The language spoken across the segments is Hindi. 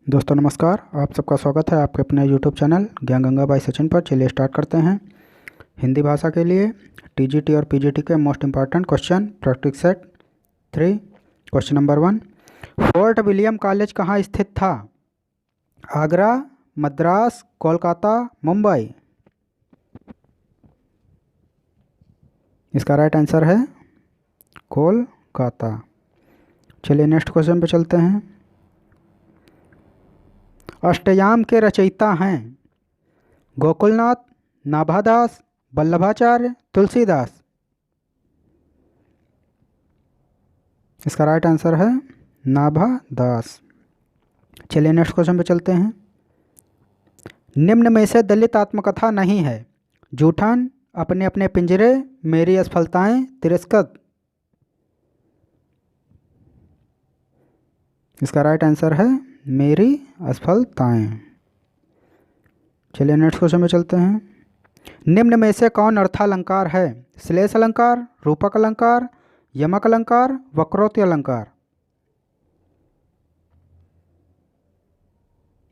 दोस्तों नमस्कार। आप सबका स्वागत है आपके अपने YouTube चैनल ज्ञान गंगा बाई सचिन पर। चलिए स्टार्ट करते हैं। हिंदी भाषा के लिए टीजीटी और पीजीटी के most important question practice set 3। Question number 1, fort William college कहाँ स्थित था? आगरा, मद्रास, कोलकाता, मुंबई। इसका राइट आंसर है कोलकाता। चलिए नेक्स्ट क्वेश्चन पे चलते हैं। अष्टयाम के रचयिता हैं गोकुलनाथ, नाभादास, वल्लभाचार्य, तुलसीदास। इसका राइट आंसर है नाभादास। चलिए नेक्स्ट क्वेश्चन पे चलते हैं। निम्न में से दलित आत्मकथा नहीं है? जूठन, अपने अपने पिंजरे, मेरी असफलताएं, तिरस्कृत। इसका राइट आंसर है मेरी असफलताएं। चलिए नेक्स्ट क्वेश्चन में चलते हैं। निम्न में से कौन अर्थालंकार है? श्लेष अलंकार, रूपक अलंकार, यमक अलंकार, वक्रोक्ति अलंकार।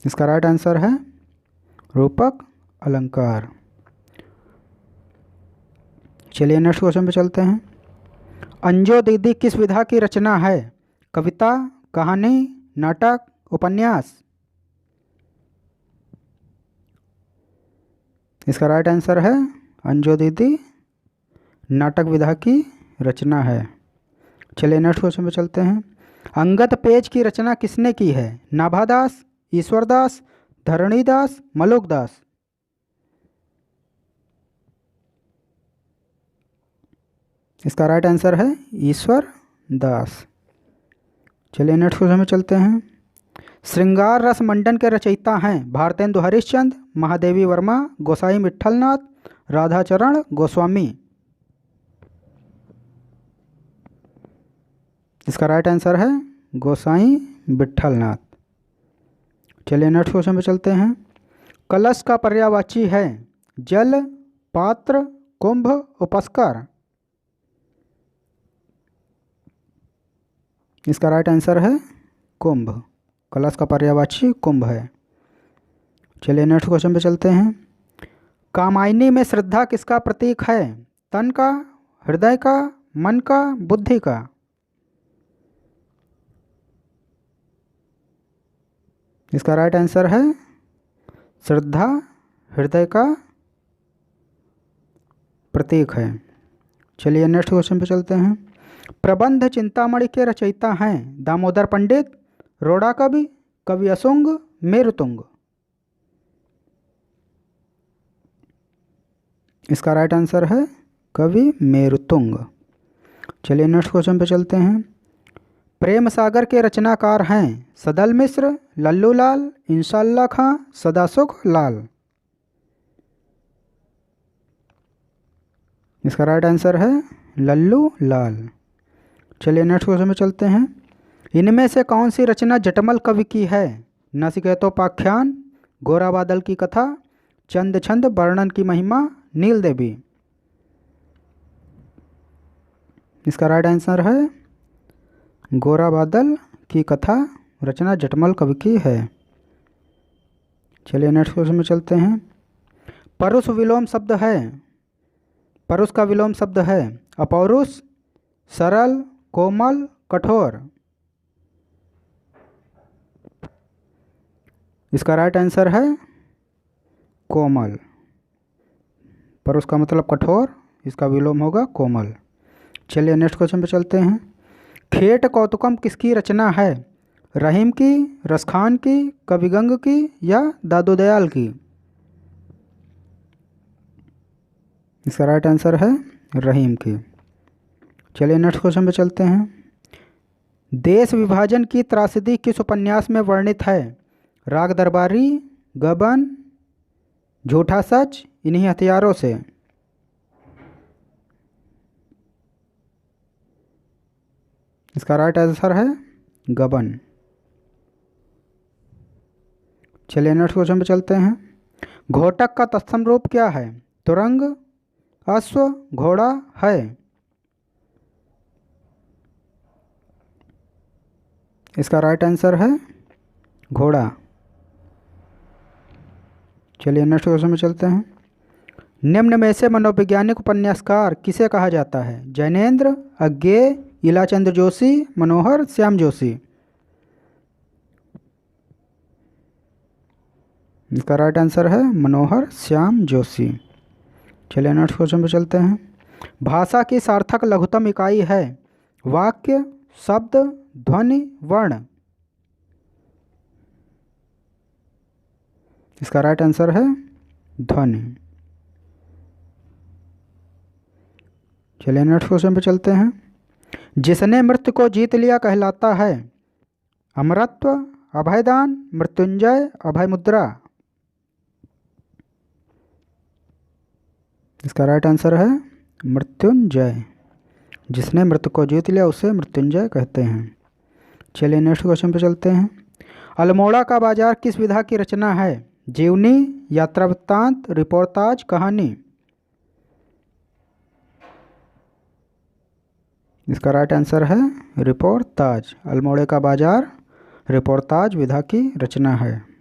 इसका राइट आंसर है रूपक अलंकार। चलिए नेक्स्ट क्वेश्चन पे चलते हैं। अंजो दीदी किस विधा की रचना है? कविता, कहानी, नाटक, उपन्यास। इसका राइट आंसर है अंजो दीदी नाटक विधा की रचना है। चलिए नेक्स्ट क्वेश्चन पे चलते हैं। अंगद पेज की रचना किसने की है? नाभादास, ईश्वरदास, धरणीदास, मलुकदास। इसका राइट आंसर है ईश्वर दास। चलिए नेक्स्ट क्वेश्चन में चलते हैं। श्रृंगार रस मंडन के रचयिता हैं भारतेंदु हरिश्चंद्र, महादेवी वर्मा, गोसाई विट्ठलनाथ, राधाचरण गोस्वामी। इसका राइट आंसर है गोसाई विट्ठलनाथ। चलिए नेक्स्ट क्वेश्चन पे चलते हैं। कलश का पर्यायवाची है जल, पात्र, कुंभ, उपस्कर। इसका राइट आंसर है कुंभ। कलश का पर्यायवाची कुंभ है। चलिए नेक्स्ट क्वेश्चन पे चलते हैं। कामायनी में श्रद्धा किसका प्रतीक है? तन का, हृदय का, मन का, बुद्धि का। इसका राइट आंसर है श्रद्धा हृदय का प्रतीक है। चलिए नेक्स्ट क्वेश्चन पे चलते हैं। प्रबंध चिंतामणि के रचयिता हैं दामोदर पंडित, रोड़ा कवि, कवि असुंग, मेरुतुंग। इसका राइट आंसर है कवि मेरुतुंग। चलिए नेक्स्ट क्वेश्चन पे चलते हैं। प्रेम सागर के रचनाकार हैं सदल मिश्र, लल्लू लाल, इंशाअल्लाह खां, सदासुख लाल। इसका राइट आंसर है लल्लू लाल। चलिए नेक्स्ट क्वेश्चन में चलते हैं। इनमें से कौन सी रचना जटमल कवि की है? नचिकेतोपाख्यान, गोरा बादल की कथा, चंद छंद, वर्णन की महिमा, नील देवी। इसका राइट आंसर है गोरा बादल की कथा रचना जटमल कवि की है। चलिए नेक्स्ट क्वेश्चन में चलते हैं। परुष विलोम शब्द है, परुष का विलोम शब्द है अपौरुष, सरल, कोमल, कठोर। इसका राइट आंसर है कोमल। परुष का मतलब कठोर, इसका विलोम होगा कोमल। चलिए नेक्स्ट क्वेश्चन पे चलते हैं। खेट कौतुकम किसकी रचना है? रहीम की, रसखान की, कविगंग की या दादू दयाल की। इसका राइट आंसर है रहीम की। चलिए नेक्स्ट क्वेश्चन पे चलते हैं। देश विभाजन की त्रासदी किस उपन्यास में वर्णित है? राग दरबारी, गबन, झूठा सच, इन्हीं हथियारों से। इसका राइट आंसर है गबन। चलिए नेक्स्ट क्वेश्चन पे चलते हैं। घोटक का तत्सम रूप क्या है? तुरंग, अश्व, घोड़ा, है। इसका राइट आंसर है घोड़ा। चलिए नेक्स्ट क्वेश्चन में चलते हैं। निम्न में से मनोवैज्ञानिक उपन्यासकार किसे कहा जाता है? जैनेन्द्र, अज्ञेय, इलाचंद्र जोशी, मनोहर श्याम जोशी। इसका राइट आंसर है मनोहर श्याम जोशी। चलिए नेक्स्ट क्वेश्चन पे चलते हैं। भाषा की सार्थक लघुत्तम इकाई है? वाक्य, शब्द, ध्वनि, वर्ण। इसका राइट आंसर है ध्वनि। चलिए नेक्स्ट क्वेश्चन पे चलते हैं। जिसने मृत्यु को जीत लिया कहलाता है? अमरत्व, अभयदान, मृत्युंजय, अभय मुद्रा। इसका राइट आंसर है मृत्युंजय। जिसने मृत्यु को जीत लिया उसे मृत्युंजय कहते हैं। चलिए नेक्स्ट क्वेश्चन पे चलते हैं। अल्मोड़ा का बाजार किस विधा की रचना है? जीवनी, यात्रा वृत्तांत, रिपोर्टाज, कहानी। इसका राइट आंसर है रिपोर्टाज। अल्मोड़े का बाजार रिपोर्टाज विधा की रचना है।